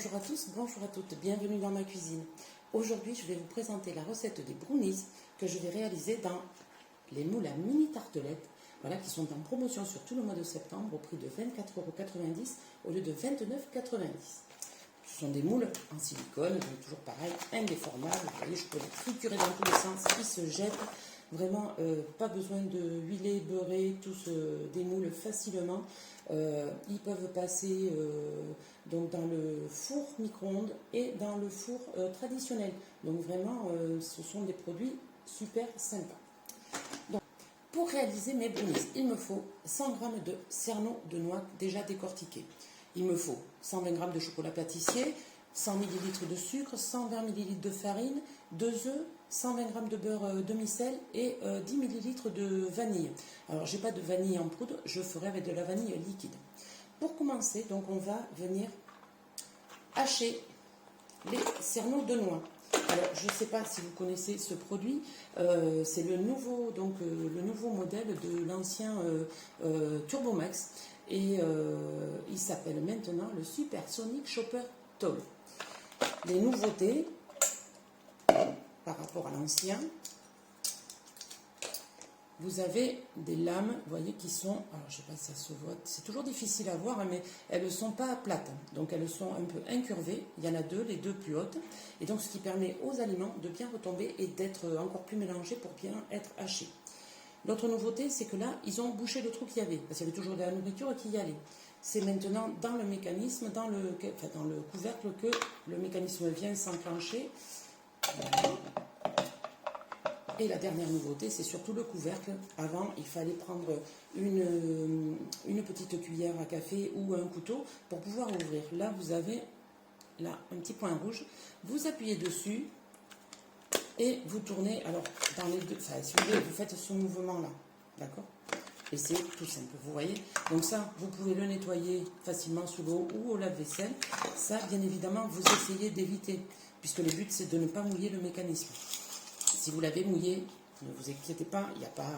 Bonjour à tous, bonjour à toutes, bienvenue dans ma cuisine. Aujourd'hui, je vais vous présenter la recette des brownies que je vais réaliser dans les moules à mini tartelettes, voilà, qui sont en promotion sur tout le mois de septembre au prix de 24,90 € au lieu de 29,90 €. Ce sont des moules en silicone, donc toujours pareil, indéformables. Vous voyez, je peux les triturer dans tous les sens, ils se jettent. Vraiment, pas besoin de huiler, beurrer, tous des moules facilement. Ils peuvent passer donc dans le four micro-ondes et dans le four traditionnel. Donc vraiment, ce sont des produits super sympas. Donc, pour réaliser mes brownies, il me faut 100 g de cerneau de noix déjà décortiqué. Il me faut 120 g de chocolat pâtissier, 100 ml de sucre, 120 ml de farine, 2 œufs, 120 g de beurre demi-sel et 10 ml de vanille. Alors, j'ai pas de vanille en poudre, je ferai avec de la vanille liquide. Pour commencer, donc, on va venir hacher les cerneaux de noix. Alors, je ne sais pas si vous connaissez ce produit, c'est le nouveau modèle de l'ancien Turbomax et il s'appelle maintenant le Supersonic Chopper Tall. Les nouveautés par rapport à l'ancien, vous avez des lames, vous voyez, qui sont, alors je ne sais pas si ça se voit, c'est toujours difficile à voir, mais elles ne sont pas plates, donc elles sont un peu incurvées, il y en a deux, les deux plus hautes, et donc ce qui permet aux aliments de bien retomber et d'être encore plus mélangés pour bien être hachés. L'autre nouveauté, c'est que là, ils ont bouché le trou qu'il y avait, parce qu'il y avait toujours de la nourriture qui y allait. C'est maintenant dans le mécanisme, dans le couvercle, que le mécanisme vient s'enclencher. Et la dernière nouveauté, c'est surtout le couvercle. Avant, il fallait prendre une petite cuillère à café ou un couteau pour pouvoir ouvrir. Là, vous avez là un petit point rouge. Vous appuyez dessus et vous tournez. Alors, dans les deux, enfin, si vous voulez, vous faites ce mouvement-là, d'accord? Et c'est tout simple, vous voyez. Donc ça, vous pouvez le nettoyer facilement sous l'eau ou au lave-vaisselle. Ça, bien évidemment, vous essayez d'éviter, puisque le but, c'est de ne pas mouiller le mécanisme. Si vous l'avez mouillé, ne vous inquiétez pas, il n'y a pas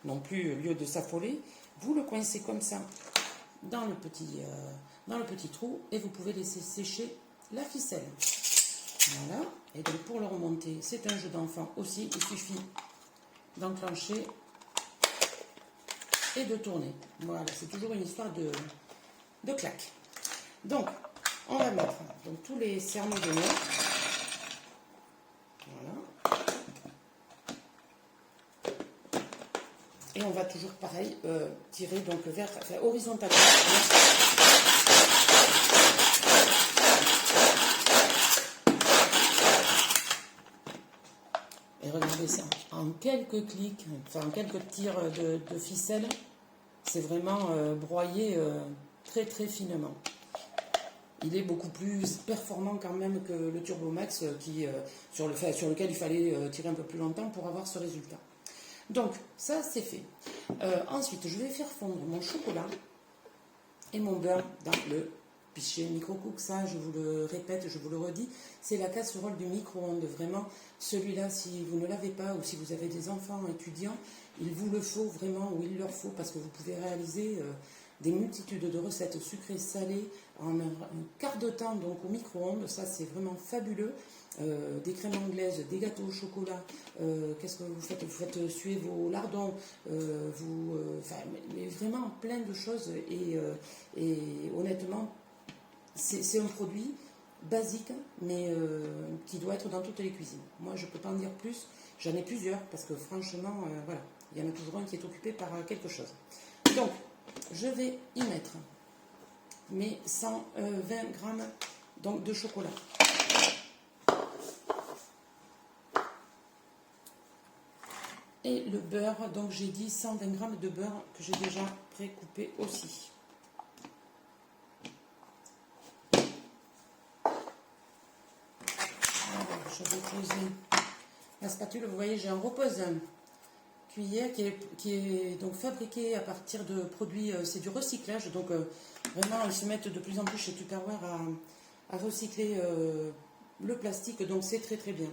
non plus lieu de s'affoler. Vous le coincez comme ça dans le petit trou et vous pouvez laisser sécher la ficelle. Voilà. Et donc pour le remonter, c'est un jeu d'enfant aussi. Il suffit d'enclencher et de tourner. Voilà, c'est toujours une histoire de claque. Donc, on va mettre donc, tous les cerneaux de noix. Voilà. Et on va toujours pareil tirer donc horizontalement. Et regardez ça, en quelques clics, enfin en quelques tirs de ficelle, c'est vraiment broyé très très finement. Il est beaucoup plus performant quand même que le Turbomax sur lequel il fallait tirer un peu plus longtemps pour avoir ce résultat. Donc, ça, c'est fait. Ensuite, je vais faire fondre mon chocolat et mon beurre dans le pichet micro-cook. Ça, je vous le répète, je vous le redis, c'est la casserole du micro-ondes. Vraiment, celui-là, si vous ne l'avez pas ou si vous avez des enfants étudiants, il vous le faut vraiment, ou il leur faut, parce que vous pouvez réaliser des multitudes de recettes sucrées, salées, en un quart de temps, donc au micro-ondes. Ça, c'est vraiment fabuleux. Des crèmes anglaises, des gâteaux au chocolat, qu'est-ce que vous faites? Vous faites suer vos lardons, mais vraiment plein de choses et honnêtement, c'est un produit basique, mais qui doit être dans toutes les cuisines. Moi, je ne peux pas en dire plus, j'en ai plusieurs, parce que franchement, voilà, il y en a toujours un qui est occupé par quelque chose. Donc, je vais y mettre mes 120 g donc, de chocolat. Et le beurre, donc j'ai dit 120 g de beurre que j'ai déjà pré-coupé aussi. Alors, je vais poser la spatule. Vous voyez, j'ai un repose cuillère qui est donc fabriqué à partir de produits, c'est du recyclage. Donc vraiment, ils se mettent de plus en plus chez Tupperware à recycler le plastique. Donc c'est très très bien.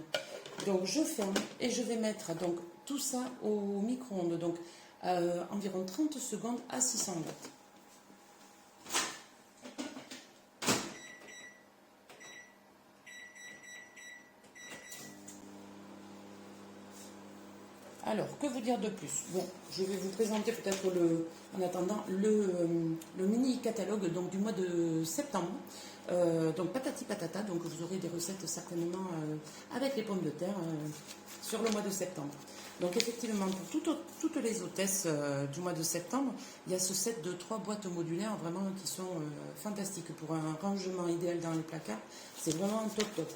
Donc je ferme et je vais mettre donc tout ça au micro-ondes, donc environ 30 secondes à 600 watts. Alors, que vous dire de plus? Bon, je vais vous présenter peut-être en attendant le mini catalogue donc, du mois de septembre. Donc patati patata, donc vous aurez des recettes certainement avec les pommes de terre sur le mois de septembre. Donc effectivement, pour toutes les hôtesses du mois de septembre, il y a ce set de 3 boîtes modulaires vraiment qui sont fantastiques pour un rangement idéal dans les placards. C'est vraiment top top.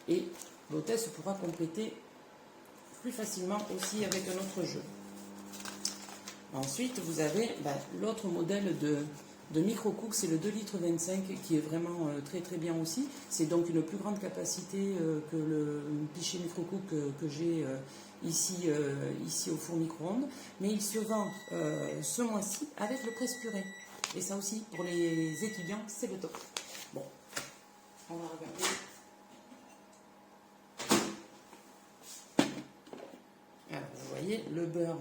Et l'hôtesse pourra compléter plus facilement aussi avec un autre jeu. Ensuite, vous avez l'autre modèle de micro-cook, c'est le 2,25 litres qui est vraiment très très bien aussi. C'est donc une plus grande capacité que le pichet micro-cook que j'ai ici au four micro-ondes. Mais il se vend ce mois-ci avec le presse-purée. Et ça aussi, pour les étudiants, c'est le top. Bon, on va regarder. Alors, vous voyez, le beurre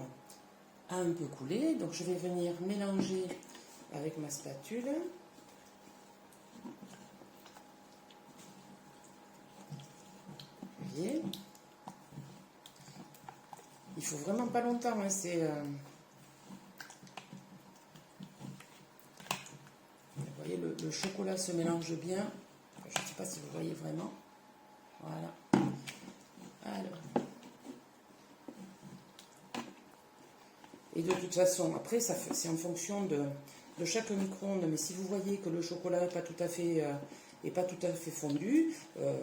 a un peu coulé, donc je vais venir mélanger avec ma spatule. Vous voyez, il faut vraiment pas longtemps, hein, vous voyez, le chocolat se mélange bien. Je ne sais pas si vous voyez vraiment. Voilà. Alors. Et de toute façon, après, c'est en fonction de chaque micro-ondes. Mais si vous voyez que le chocolat n'est pas tout à fait fondu,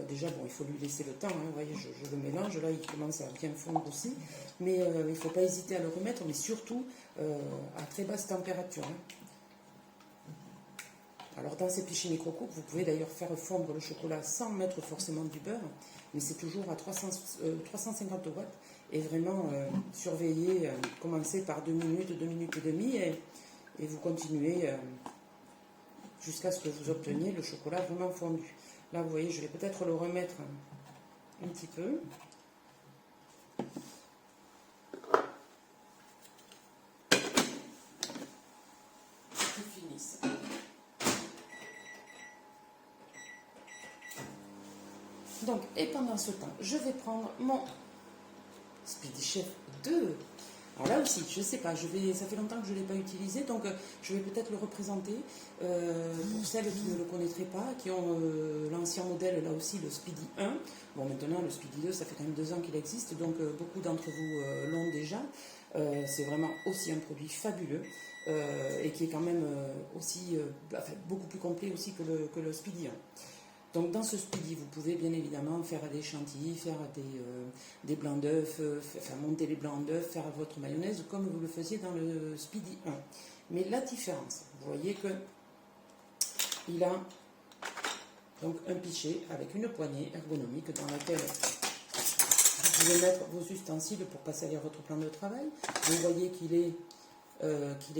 déjà, bon, il faut lui laisser le temps. Hein, vous voyez, je le mélange. Là, il commence à bien fondre aussi. Mais il ne faut pas hésiter à le remettre, mais surtout à très basse température. Hein. Alors, dans ces pichets micro-cook, vous pouvez d'ailleurs faire fondre le chocolat sans mettre forcément du beurre. Mais c'est toujours à 350 watts. Et vraiment, surveillez, commencez par 2 minutes, 2 minutes et demie, et vous continuez jusqu'à ce que vous obteniez le chocolat vraiment fondu. Là, vous voyez, je vais peut-être le remettre un petit peu. Qu'il finisse. Donc, et pendant ce temps, je vais prendre mon Speedy Chef 2. Alors là aussi, je ne sais pas, ça fait longtemps que je ne l'ai pas utilisé, donc je vais peut-être le représenter pour celles qui ne le connaîtraient pas, qui ont l'ancien modèle, là aussi, le Speedy 1. Bon, maintenant, le Speedy 2, ça fait quand même 2 ans qu'il existe, donc beaucoup d'entre vous l'ont déjà. C'est vraiment aussi un produit fabuleux et qui est quand même aussi beaucoup plus complet aussi que le Speedy 1. Donc dans ce Speedy, vous pouvez bien évidemment faire des chantilly, faire des blancs d'œufs, faire monter les blancs d'œufs, faire votre mayonnaise comme vous le faisiez dans le Speedy 1. Mais la différence, vous voyez que il a donc un pichet avec une poignée ergonomique dans laquelle vous pouvez mettre vos ustensiles pour pas salir votre plan de travail. Vous voyez qu'il est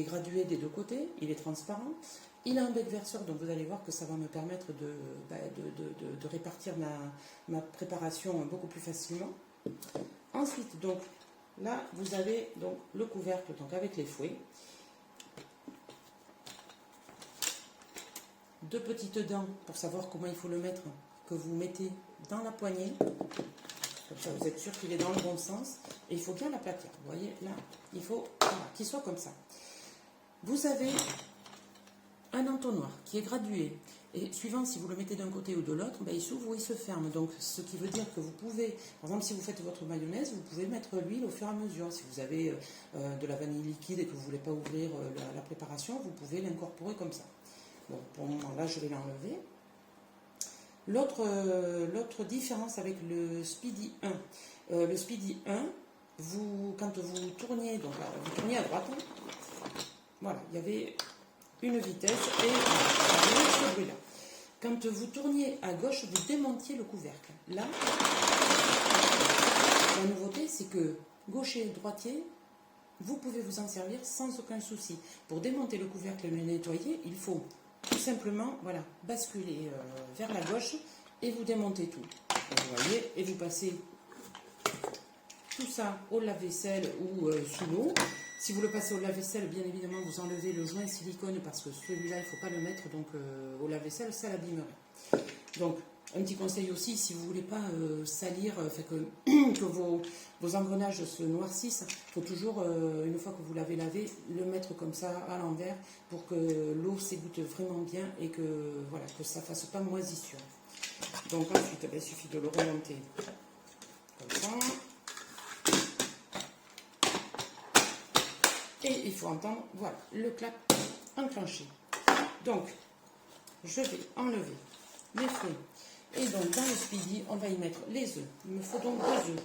gradué des deux côtés, il est transparent. Il a un bec verseur, donc vous allez voir que ça va me permettre de répartir ma préparation beaucoup plus facilement. Ensuite, donc, là, vous avez donc le couvercle donc, avec les fouets. 2 petites dents pour savoir comment il faut le mettre, que vous mettez dans la poignée. Comme ça, vous êtes sûr qu'il est dans le bon sens. Et il faut bien l'aplatir. Vous voyez, là, il faut qu'il soit comme ça. Vous avez un entonnoir qui est gradué et suivant si vous le mettez d'un côté ou de l'autre, il s'ouvre ou il se ferme. Donc ce qui veut dire que vous pouvez, par exemple si vous faites votre mayonnaise, vous pouvez mettre l'huile au fur et à mesure. Si vous avez de la vanille liquide et que vous ne voulez pas ouvrir la préparation, vous pouvez l'incorporer comme ça. Bon, pour le moment là je vais l'enlever. L'autre différence avec le Speedy 1, le Speedy 1, quand vous tourniez, donc vous tourniez à droite, voilà, il y avait une vitesse et ce bruit-là. Quand vous tourniez à gauche, vous démontiez le couvercle. Là, la nouveauté, c'est que gaucher et droitier, vous pouvez vous en servir sans aucun souci. Pour démonter le couvercle et le nettoyer, il faut tout simplement basculer vers la gauche et vous démontez tout. Donc, vous voyez, et vous passez tout ça au lave-vaisselle ou sous l'eau. Si vous le passez au lave-vaisselle, bien évidemment, vous enlevez le joint silicone parce que celui-là, il ne faut pas le mettre donc, au lave-vaisselle, ça l'abîmerait. Donc, Un petit conseil aussi, si vous ne voulez pas salir, que vos engrenages se noircissent, il faut toujours, une fois que vous l'avez lavé, le mettre comme ça à l'envers pour que l'eau s'égoutte vraiment bien et que, voilà, que ça ne fasse pas moisissure. Donc ensuite, il suffit de le remonter comme ça. Et il faut entendre, voilà, le clap enclenché. Donc, je vais enlever les fruits. Et donc, dans le speedy, on va y mettre les œufs. Il me faut donc 2 œufs.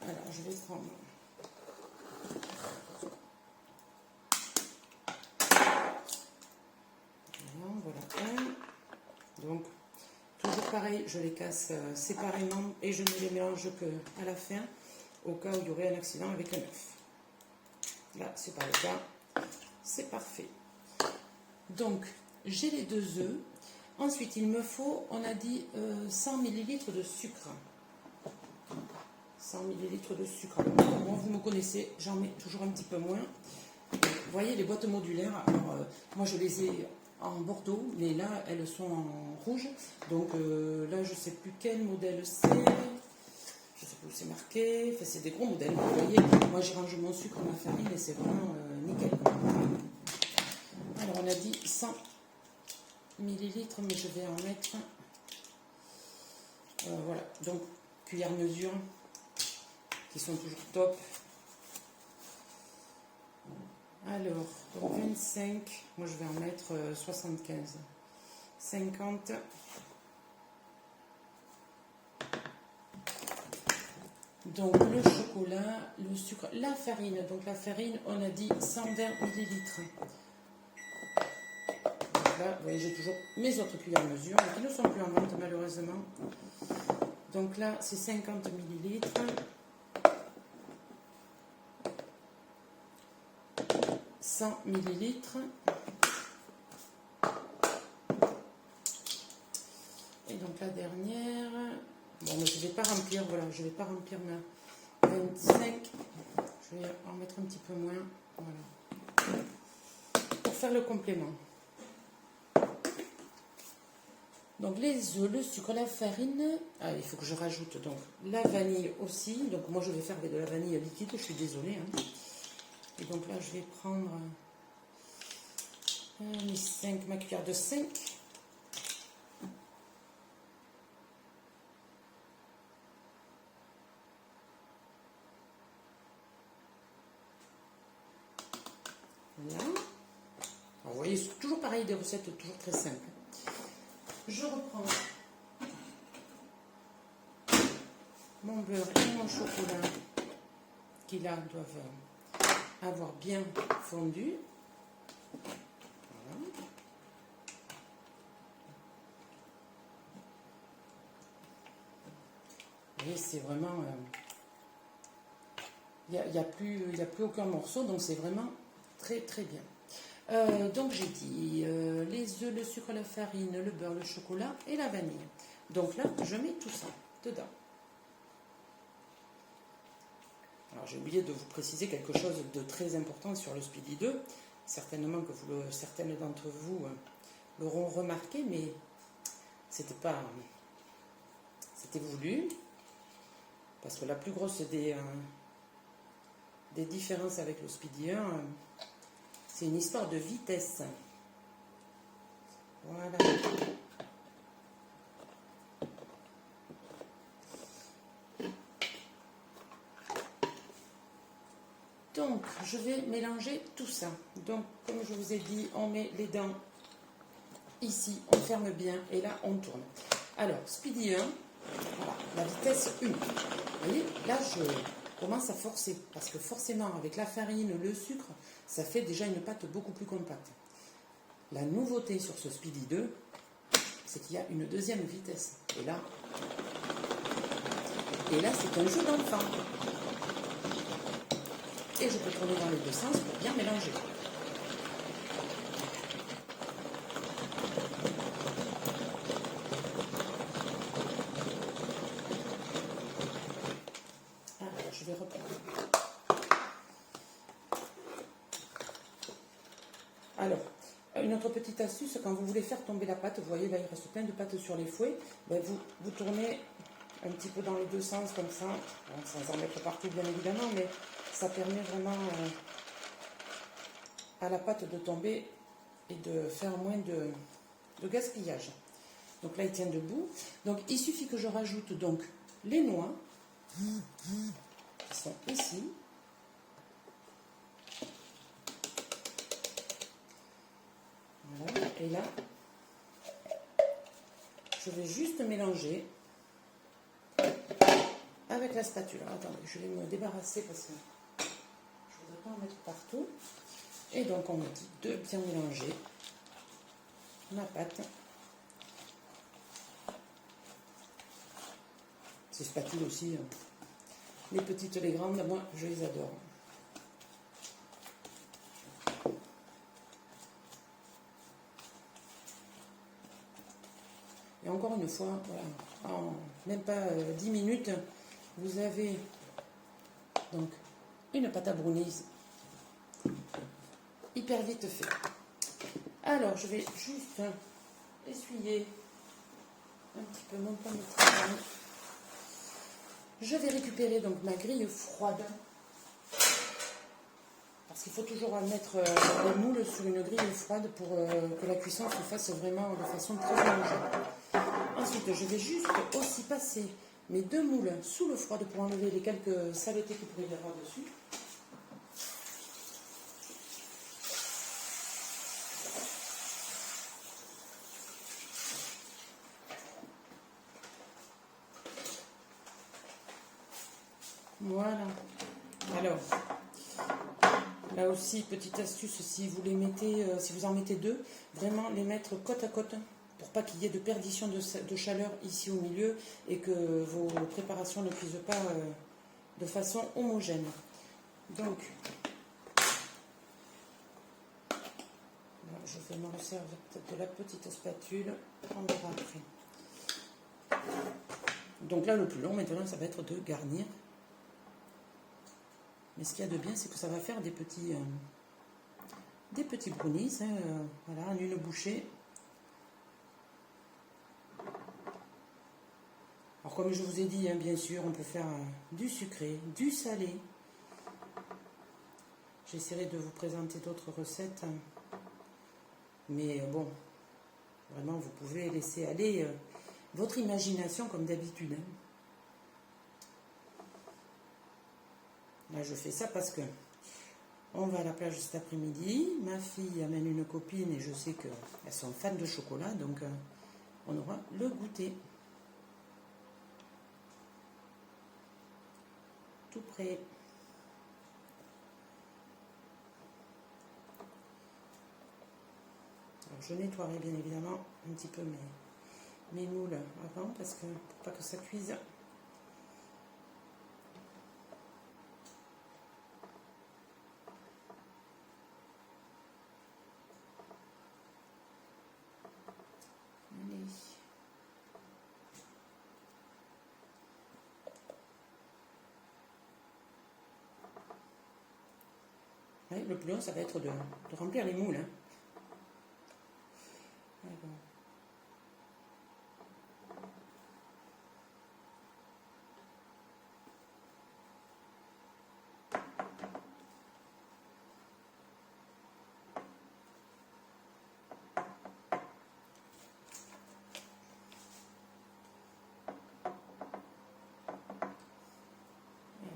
Alors, je vais prendre... Voilà un. Donc, toujours pareil, je les casse séparément et je ne les mélange qu'à la fin, au cas où il y aurait un accident avec un œuf. Là, c'est pas le cas. C'est parfait. Donc, j'ai les 2 œufs. Ensuite, il me faut, on a dit, 100 ml de sucre. 100 ml de sucre. Alors, moi, vous me connaissez, j'en mets toujours un petit peu moins. Vous voyez, les boîtes modulaires, alors, moi, je les ai en bordeaux, mais là, elles sont en rouge. Donc, là, je ne sais plus quel modèle c'est. Je ne sais plus où c'est marqué. Enfin, c'est des gros modèles. Vous voyez, moi, j'y range mon sucre, ma farine, et c'est vraiment nickel. Alors, on a dit 100 millilitres, mais je vais en mettre, voilà, donc cuillère mesure, qui sont toujours top. Alors, donc 25, moi je vais en mettre 75, 50, donc le chocolat, le sucre, la farine, donc la farine, on a dit 120 millilitres. Là, vous voyez, j'ai toujours mes autres cuillères mesure, mais qui ne sont plus en vente malheureusement. Donc là, c'est 50 millilitres. « 100 millilitres. Et donc la dernière, bon, mais je ne vais pas remplir, voilà, je ne vais pas remplir ma 25. Je vais en mettre un petit peu moins, voilà, pour faire le complément. Donc les œufs, le sucre, la farine, il faut que je rajoute donc la vanille aussi. Donc moi je vais faire avec de la vanille liquide, je suis désolée. Hein. Et donc là je vais prendre ma cuillère de 5. Voilà. Alors, vous voyez, c'est toujours pareil, des recettes toujours très simples. Je reprends mon beurre et mon chocolat qui là doivent avoir bien fondu. Voilà. Et c'est vraiment... il n'y a plus aucun morceau, donc c'est vraiment très très bien. Donc j'ai dit les œufs, le sucre, la farine, le beurre, le chocolat et la vanille. Donc là, je mets tout ça dedans. Alors j'ai oublié de vous préciser quelque chose de très important sur le Speedy 2. Certainement que certaines d'entre vous l'auront remarqué, mais c'était voulu. Parce que la plus grosse des différences avec le Speedy 1, c'est une histoire de vitesse. Voilà. Donc, je vais mélanger tout ça. Donc, comme je vous ai dit, on met les dents ici, on ferme bien et là, on tourne. Alors, Speedy 1, voilà, la vitesse 1. Vous voyez, là, je commence à forcer parce que forcément, avec la farine, le sucre, ça fait déjà une pâte beaucoup plus compacte. La nouveauté sur ce Speedy 2, c'est qu'il y a une deuxième vitesse. Et là, c'est un jeu d'enfant. Et je peux tourner dans les deux sens pour bien mélanger. Alors, je vais reprendre. Alors, une autre petite astuce, quand vous voulez faire tomber la pâte, vous voyez là il reste plein de pâte sur les fouets, ben, vous tournez un petit peu dans les deux sens comme ça, bon, sans en mettre partout bien évidemment, mais ça permet vraiment à la pâte de tomber et de faire moins de gaspillage. Donc là il tient debout. Donc il suffit que je rajoute donc les noix qui sont ici. Voilà, et là je vais juste mélanger avec la spatule. Alors, attendez, je vais me débarrasser parce que je ne voudrais pas en mettre partout. Et donc on me dit de bien mélanger ma pâte. Ces spatules aussi, les petites, les grandes, moi je les adore. Et encore une fois, voilà, en même pas 10 minutes, vous avez donc une pâte à brownies hyper vite fait. Alors, je vais juste essuyer un petit peu mon pain de travail. Je vais récupérer donc ma grille froide. Parce qu'il faut toujours mettre les moules sur une grille froide pour que la cuisson se fasse vraiment de façon très homogène. Ensuite, je vais juste aussi passer mes deux moules sous le froid pour enlever les quelques saletés qu'il pourrait y avoir dessus. Voilà. Alors, là aussi, petite astuce, si vous les mettez, si vous en mettez deux, vraiment les mettre côte à côte pour pas qu'il y ait de perdition de chaleur ici au milieu et que vos préparations ne cuisent pas de façon homogène. Donc, là, je vais me resservir peut-être de la petite spatule, on verra après. Donc là, le plus long maintenant, ça va être de garnir. Mais ce qu'il y a de bien, c'est que ça va faire des petits brownies, hein, voilà, en une bouchée. Alors comme je vous ai dit, hein, bien sûr, on peut faire du sucré, du salé. J'essaierai de vous présenter d'autres recettes. Mais bon, vraiment, vous pouvez laisser aller votre imagination comme d'habitude. Hein. Là, je fais ça parce que on va à la plage cet après-midi. Ma fille amène une copine et je sais qu'elles sont fans de chocolat, donc on aura le goûter. Tout prêt. Alors, je nettoierai bien évidemment un petit peu mes moules avant parce que pour pas que ça cuise. Ouais, le plus long, ça va être de remplir les moules. Hein.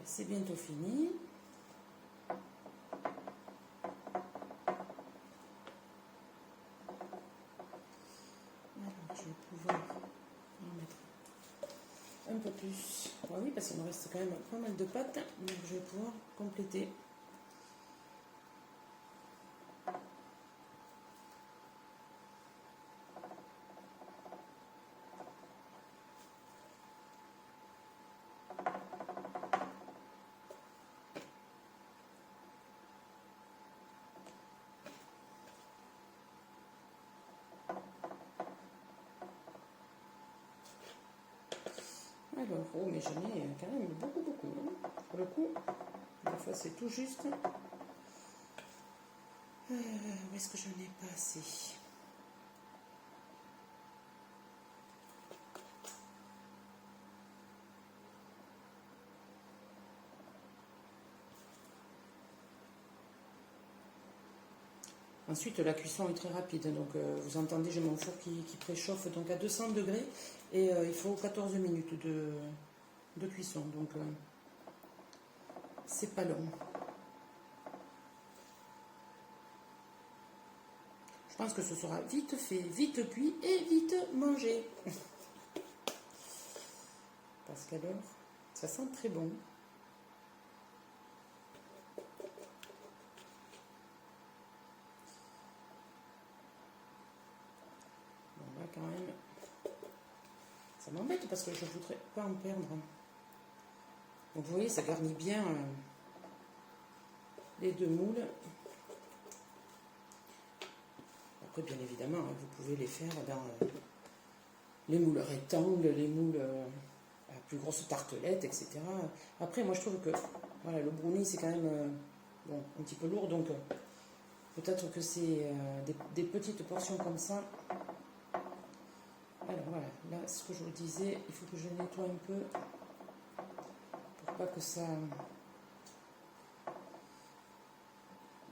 C'est bientôt fini. Alors, je vais pouvoir en mettre un peu plus. Oui, parce qu'il me reste quand même pas mal de pâtes, donc je vais pouvoir compléter. Alors, oh, mais j'en ai quand même beaucoup. Hein. Pour le coup, des fois c'est tout juste. Où est-ce que je n'ai pas assez? Ensuite, la cuisson est très rapide, donc vous entendez, j'ai mon four qui préchauffe donc à 200 degrés et il faut 14 minutes de cuisson, donc c'est pas long. Je pense que ce sera vite fait, vite cuit et vite mangé. Parce qu'alors, ça sent très bon. Bon, là quand même, ça m'embête parce que je ne voudrais pas en perdre. Donc vous voyez, ça garnit bien les deux moules. Après, bien évidemment, vous pouvez les faire dans les moules rectangles, les moules à plus grosse tartelette, etc. Après, moi, je trouve que voilà, le brownie, c'est quand même bon, un petit peu lourd, donc peut-être que c'est des petites portions comme ça. Alors voilà, là, ce que je vous disais, il faut que je nettoie un peu pour pas que ça...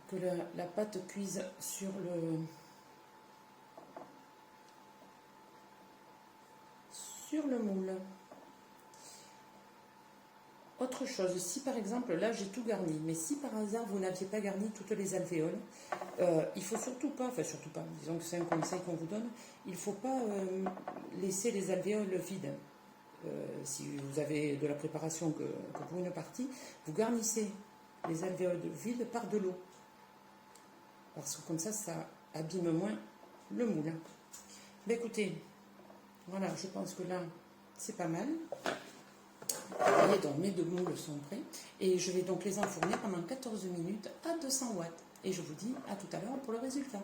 que la pâte cuise sur le moule. Autre chose, si par exemple, là j'ai tout garni, mais si par hasard vous n'aviez pas garni toutes les alvéoles, il faut surtout pas, disons que c'est un conseil qu'on vous donne, il ne faut pas laisser les alvéoles vides. Si vous avez de la préparation que pour une partie, vous garnissez les alvéoles vides par de l'eau. Parce que comme ça abîme moins le moule. Mais écoutez, voilà, je pense que là, c'est pas mal. Vous voyez, donc mes deux moules sont prêts. Et je vais donc les enfourner pendant 14 minutes à 200 watts. Et je vous dis à tout à l'heure pour le résultat.